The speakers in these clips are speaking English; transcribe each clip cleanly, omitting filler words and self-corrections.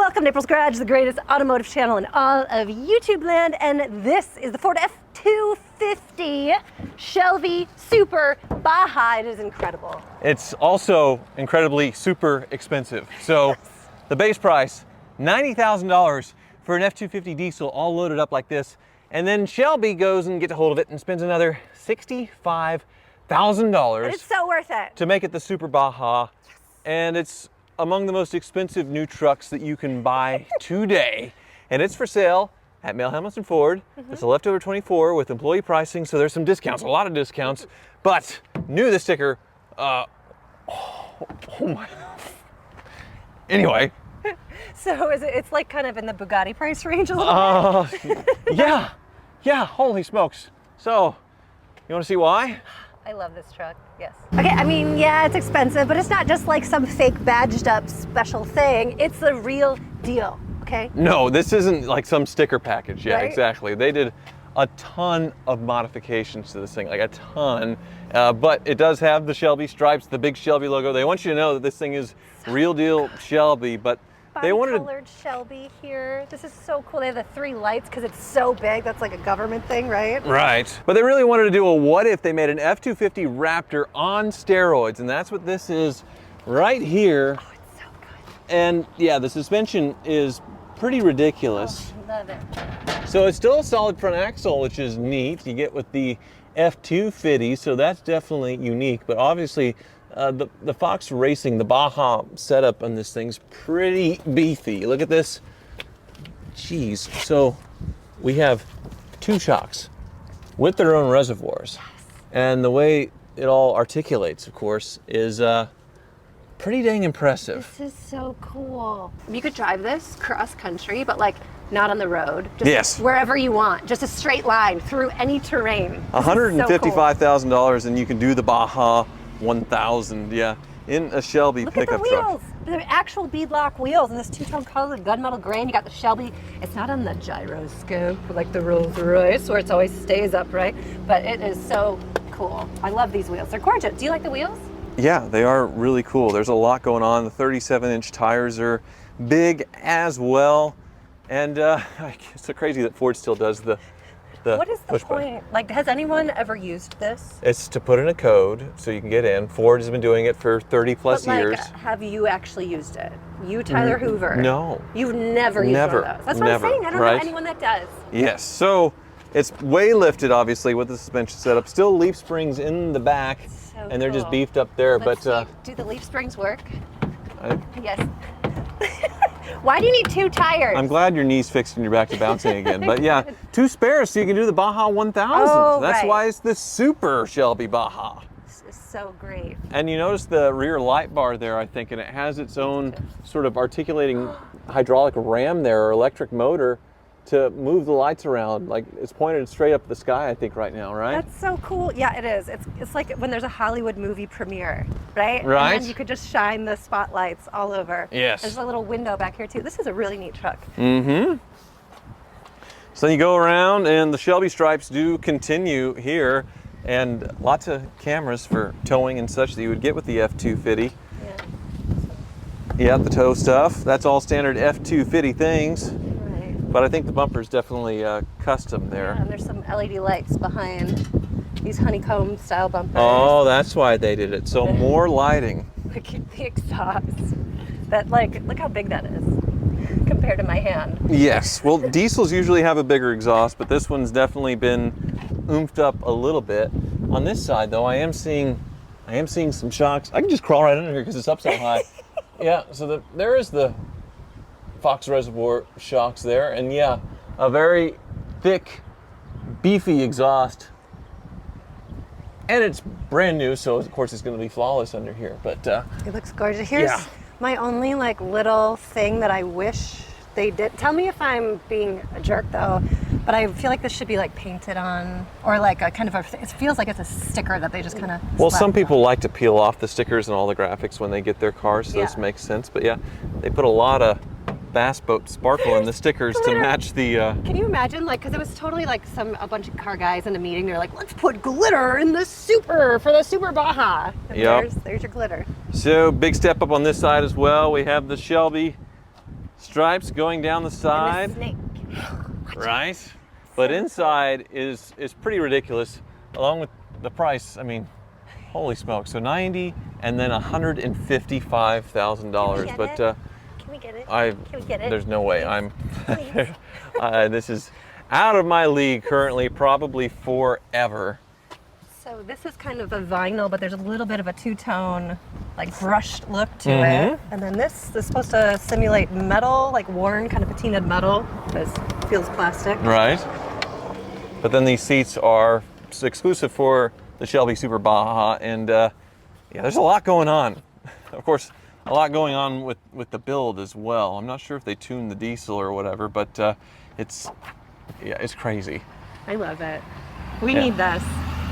Welcome to April's Garage, the greatest automotive channel in all of YouTube land, and this is the Ford F-250 Shelby Super Baja. It is incredible. It's also incredibly super expensive. So the base price, $90,000 for an F-250 diesel all loaded up like this, and then Shelby goes and gets a hold of it and spends another $65,000. It's so worth it. To make it the Super Baja, and it's among the most expensive new trucks that you can buy today. And it's for sale at Male Hamilton Ford. It's a leftover 24 with employee pricing, so there's some discounts, a lot of discounts. But new to the sticker, oh my. Anyway. So it's like kind of in the Bugatti price range a little bit? Yeah, holy smokes. So, you wanna see why? I love this truck, yes. Okay, I mean, yeah, it's expensive, but it's not just like some fake badged up special thing. It's the real deal, okay? No, this isn't like some sticker package. Yeah, Right? exactly. They did a ton of modifications to this thing, like a ton. But it does have the Shelby stripes, the big Shelby logo. They want you to know that this thing is real deal Shelby, but they wanted colored Shelby here. This is so cool. They have the 3 lights because it's so big. That's like a government thing, right? Right. But they really wanted to do a what if they made an F-250 Raptor on steroids, and that's what this is right here. Oh, it's so good. And yeah, the suspension is pretty ridiculous. Oh, I love it. So it's still a solid front axle, which is neat. You get with the F-250, so that's definitely unique. But obviously, the Fox Racing, the Baja setup on this thing's pretty beefy. Look at this. Jeez. So we have 2 shocks with their own reservoirs. Yes. And the way it all articulates, of course, is pretty dang impressive. This is so cool. You could drive this cross country, but like not on the road. Just Yes. wherever you want. Just a straight line through any terrain. $155,000 and you can do the Baja 1000, yeah, in a Shelby Look at the pickup truck. wheels. The actual beadlock wheels in this 2-tone color, gunmetal gray, and you got the Shelby. It's not on the gyroscope like the Rolls Royce where it always stays upright, but it is so cool. I love these wheels. They're gorgeous. Do you like the wheels? Yeah, they are really cool. There's a lot going on. The 37-inch tires are big as well. And it's so crazy that Ford still does the What is the push button. point? Like, has anyone ever used this? It's to put in a code so you can get in. Ford has been doing it for 30 plus But, years. have you actually used it? You, Tyler Hoover? No. You've never used one of those? That's what Never, I'm saying. I don't right? know anyone that does. Yes, so it's way lifted, obviously, with the suspension setup. Still leaf springs in the back, So and they're just cool. beefed up there. Let's but see. Do the leaf springs work? I, Yes. Why do you need 2 tires? I'm glad your knee's fixed and you're back to bouncing again. But yeah, 2 spares so you can do the Baja 1000. Oh, That's right. why it's the Super Shelby Baja. This is so great. And you notice the rear light bar there, I think, and it has its own sort of articulating hydraulic ram there, or electric motor, to move the lights around. Like, it's pointed straight up the sky, I think, right now, right? That's so cool. Yeah, it is. It's like when there's a Hollywood movie premiere, right? Right. And then you could just shine the spotlights all over. Yes. There's a little window back here too. This is a really neat truck. Mm-hmm. So then you go around, and the Shelby stripes do continue here, and lots of cameras for towing and such that you would get with the F-250. Yeah. Yeah, the tow stuff. That's all standard F-250 things. Right. But I think the bumper's definitely custom Yeah, there. and there's some LED lights behind these honeycomb style bumpers. Oh, that's why they did it. So more lighting. Look at the exhaust. That look how big that is compared to my hand. Yes. Well, diesels usually have a bigger exhaust, but this one's definitely been oomphed up a little bit. On this side, though, I am seeing some shocks. I can just crawl right under here because it's up so high. Yeah. So there is the Fox Reservoir shocks there, and yeah, a very thick, beefy exhaust. And it's brand new, so of course it's going to be flawless under here. But It looks gorgeous. Here's Yeah. my only like little thing that I wish they did. Tell me if I'm being a jerk though, but I feel like this should be like painted on, or like a kind of it feels like it's a sticker that they just kind of. well, some people like to peel off the stickers and all the graphics when they get their cars, so this Yeah. makes sense. But yeah, they put a lot of bass boat sparkle in the stickers to Glitter. match the. Can you imagine, like, because it was totally like a bunch of car guys in a meeting. They're like, let's put glitter in the Super for the Super Baja. And Yep. there's your glitter. So big step up on this side as well. We have the Shelby stripes going down the side. And the snake. Right? But inside is pretty ridiculous, along with the price. I mean, holy smokes. So 90 and then $155,000. But can we get it? can we get it? There's no way. This is out of my league currently, probably forever. So this is kind of a vinyl, but there's a little bit of a two-tone, like brushed look to it. And then this is supposed to simulate metal, like worn kind of patinaed metal. This feels plastic. Right. But then these seats are exclusive for the Shelby Super Baja, and yeah, there's a lot going on. Of course, a lot going on with the build as well. I'm not sure if they tuned the diesel or whatever, but it's crazy. I love it. We need this.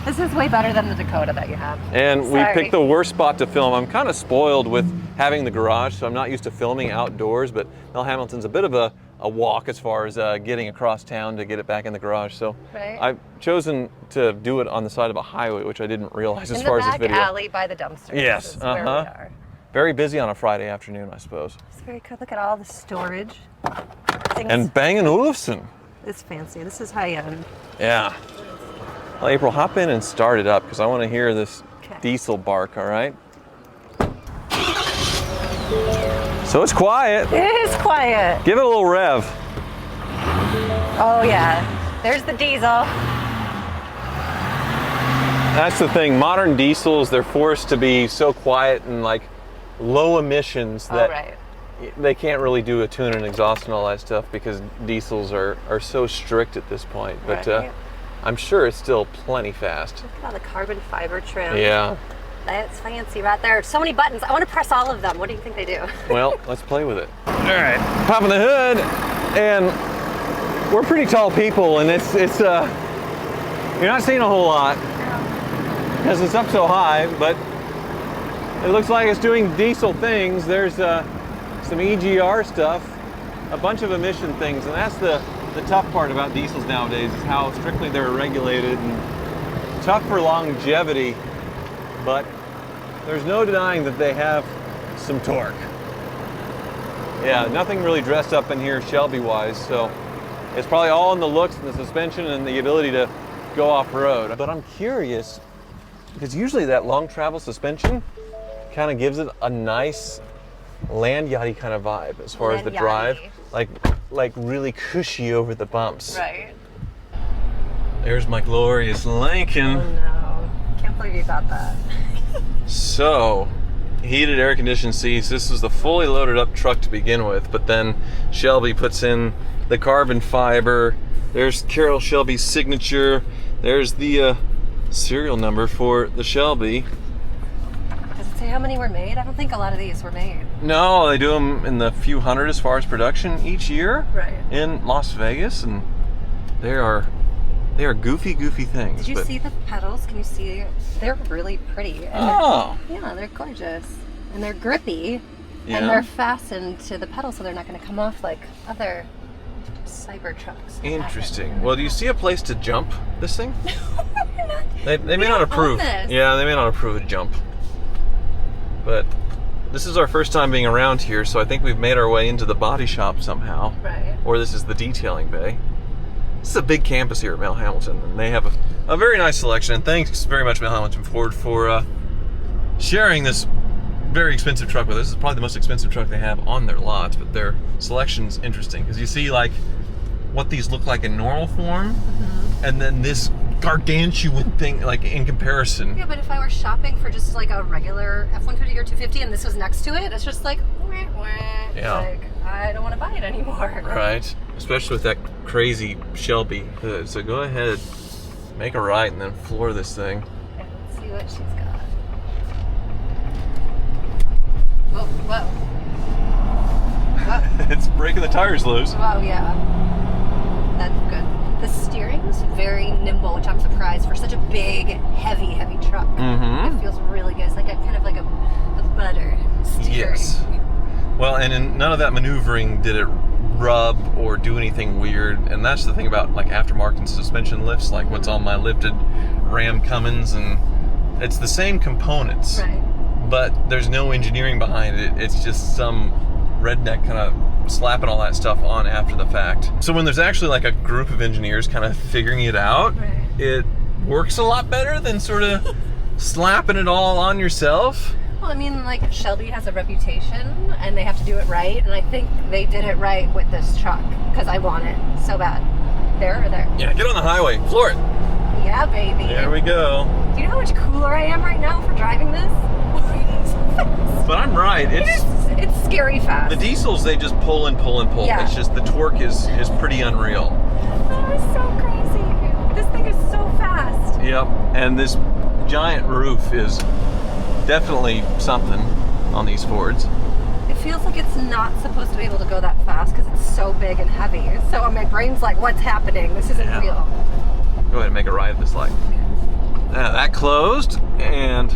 This is way better than the Dakota that you have. And we picked the worst spot to film. I'm kind of spoiled with having the garage, so I'm not used to filming outdoors, but Mel Hamilton's a bit of a walk as far as getting across town to get it back in the garage. So I've chosen to do it on the side of a highway, which I didn't realize as far as this video. In the back alley by the dumpsters. Yes, is where we are. Very busy on a Friday afternoon, I suppose. It's very cool. Look at all the storage. And Bang & Olufsen. It's fancy. This is high end. Yeah. Well, April, hop in and start it up because I want to hear this diesel bark, all right? So it's quiet. It is quiet. Give it a little rev. Oh, yeah. There's the diesel. That's the thing. Modern diesels, they're forced to be so quiet and like low emissions that they can't really do a tune and exhaust and all that stuff because diesels are so strict at this point. But I'm sure it's still plenty fast. Look at all the carbon fiber trim. Yeah. That's fancy right there. So many buttons. I want to press all of them. What do you think they do? Well, let's play with it. All right, popping the hood, and we're pretty tall people, and it's you're not seeing a whole lot because it's up so high, but it looks like it's doing diesel things. There's some EGR stuff, a bunch of emission things, and that's the tough part about diesels nowadays is how strictly they're regulated and tough for longevity, but there's no denying that they have some torque. Yeah, nothing really dressed up in here Shelby-wise, so it's probably all in the looks and the suspension and the ability to go off-road. But I'm curious, because usually that long travel suspension kind of gives it a nice land yachty kind of vibe as far as the drive. Like really cushy over the bumps. Right. There's my glorious Lincoln. Oh no. Can't believe you got that. So, heated air conditioned seats. This is the fully loaded up truck to begin with, but then Shelby puts in the carbon fiber. There's Carroll Shelby's signature. There's the serial number for the Shelby. Does it say how many were made? I don't think a lot of these were made. No, they do them in the few hundred as far as production each year. Right. In Las Vegas, and they are goofy things. Did you see the pedals? Can you see? They're really pretty. Oh. Yeah, they're gorgeous. And they're grippy. Yeah. And they're fastened to the pedal so they're not going to come off like other cyber trucks. Interesting. Well, do you see a place to jump this thing? No, They may not approve. Yeah, they may not approve a jump. But this is our first time being around here, so I think we've made our way into the body shop somehow. Right. Or this is the detailing bay. This is a big campus here at Mel Hamilton, and they have a very nice selection. And thanks very much, Mel Hamilton Ford, for sharing this very expensive truck with us. This is probably the most expensive truck they have on their lot, but their selection's interesting because you see like what these look like in normal form, and then this gargantuan thing like in comparison. Yeah, but if I were shopping for just like a regular F-150 or 250 and this was next to it, it's just like, yeah. Like I don't want to buy it anymore. Right, especially with that crazy Shelby hood. So go ahead, make a right, and then floor this thing. Okay, let's see what she's got. Whoa. It's breaking the tires loose. Wow, yeah. That's good. The steering is very nimble, which I'm surprised for such a big, heavy truck. Mm-hmm. It feels really good. It's like kind of like a butter steering. Yes. Well, and in none of that maneuvering did it rub or do anything weird. And that's the thing about like aftermarket suspension lifts, like what's on my lifted Ram Cummins, and it's the same components. Right. But there's no engineering behind it. It's just some redneck kind of slapping all that stuff on after the fact. So when there's actually like a group of engineers kind of figuring it out, it works a lot better than sort of slapping it all on yourself. Well, I mean, like, Shelby has a reputation, and they have to do it right, and I think they did it right with this truck, because I want it so bad. There or there? Yeah, get on the highway, floor it. Yeah, baby. There we go. Do you know how much cooler I am right now for driving this? But I'm right. It's scary fast. The diesels, they just pull and pull and pull. Yeah. It's just the torque is pretty unreal. That is so crazy. This thing is so fast. Yep, and this giant roof is definitely something on these Fords. It feels like it's not supposed to be able to go that fast because it's so big and heavy. So my brain's like, what's happening? This isn't real. Go ahead and make a ride at this light. That closed, and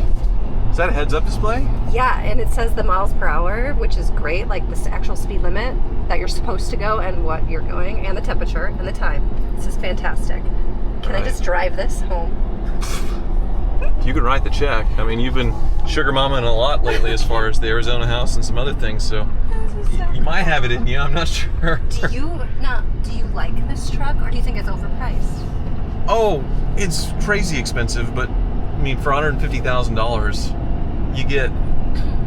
is that a heads-up display? Yeah, and it says the miles per hour, which is great, like the actual speed limit that you're supposed to go and what you're going, and the temperature and the time. This is fantastic. Can I just drive this home? You can write the check. I mean, you've been sugar mamaing a lot lately as far as the Arizona house and some other things, so you might have it in you. I'm not sure. Do you like this truck, or do you think it's overpriced? Oh, it's crazy expensive, but I mean, for $150,000, you get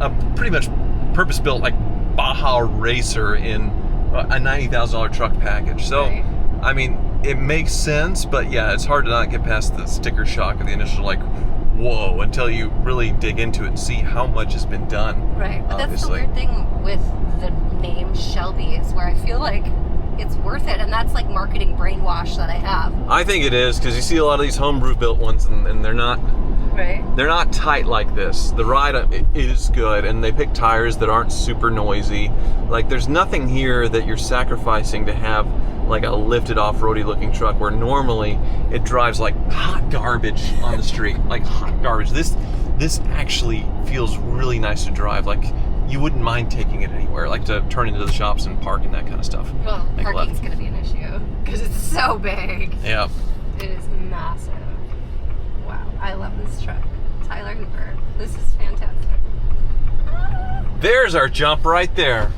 a pretty much purpose-built like Baja racer in a $90,000 truck package. So, Right. I mean, it makes sense, but yeah, it's hard to not get past the sticker shock of the initial like, whoa, until you really dig into it and see how much has been done. Right, but that's the obviously. weird thing with the name Shelby is where I feel like it's worth it, and that's like marketing brainwash that I have. I think it is, because you see a lot of these homebrew built ones, and they're not tight like this. The ride is good, and they pick tires that aren't super noisy. Like, there's nothing here that you're sacrificing to have like a lifted off-roady looking truck where normally it drives like hot garbage on the street. Like hot garbage. This actually feels really nice to drive. Like, you wouldn't mind taking it anywhere, like to turn into the shops and park and that kind of stuff. Well, Make a left. parking's gonna be an issue because it's so big. Yeah. It is massive. Wow, I love this truck. Tyler Hooper, this is fantastic. There's our jump right there.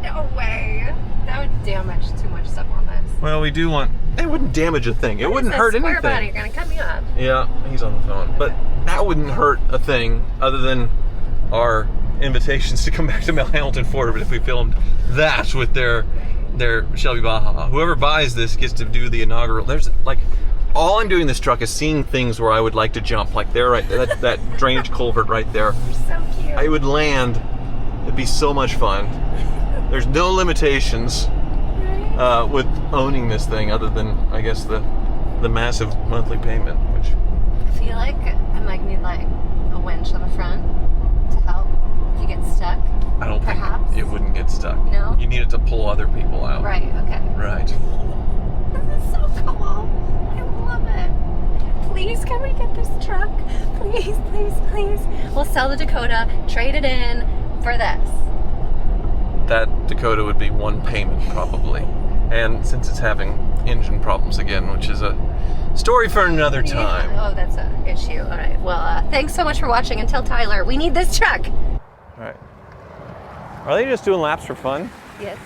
No way. That would damage too much stuff on this. Well, we do want. It wouldn't damage a thing. It wouldn't hurt Square anything. body, you're gonna cut me off. Yeah, he's on the phone. But that wouldn't hurt a thing other than our invitations to come back to Mel Hamilton Ford. But if we filmed that with their Shelby Baja, whoever buys this gets to do the inaugural. There's like, all I'm doing in this truck is seeing things where I would like to jump. Like there, right, that drainage culvert right there. You're so cute. I would land. It'd be so much fun. There's no limitations with owning this thing other than, I guess, the massive monthly payment, which I feel like I might need like a winch on the front to help if you get stuck. I don't Perhaps. think it wouldn't get stuck. No? You need it to pull other people out. Right, okay. Right. This is so cool. I love it. Please, can we get this truck? Please, please, please. We'll sell the Dakota, trade it in for this. That Dakota would be one payment probably. And since it's having engine problems again, which is a story for another time. Yeah. Oh, that's an issue. All right. Well, thanks so much for watching. And tell Tyler, we need this truck. All right. Are they just doing laps for fun? Yes.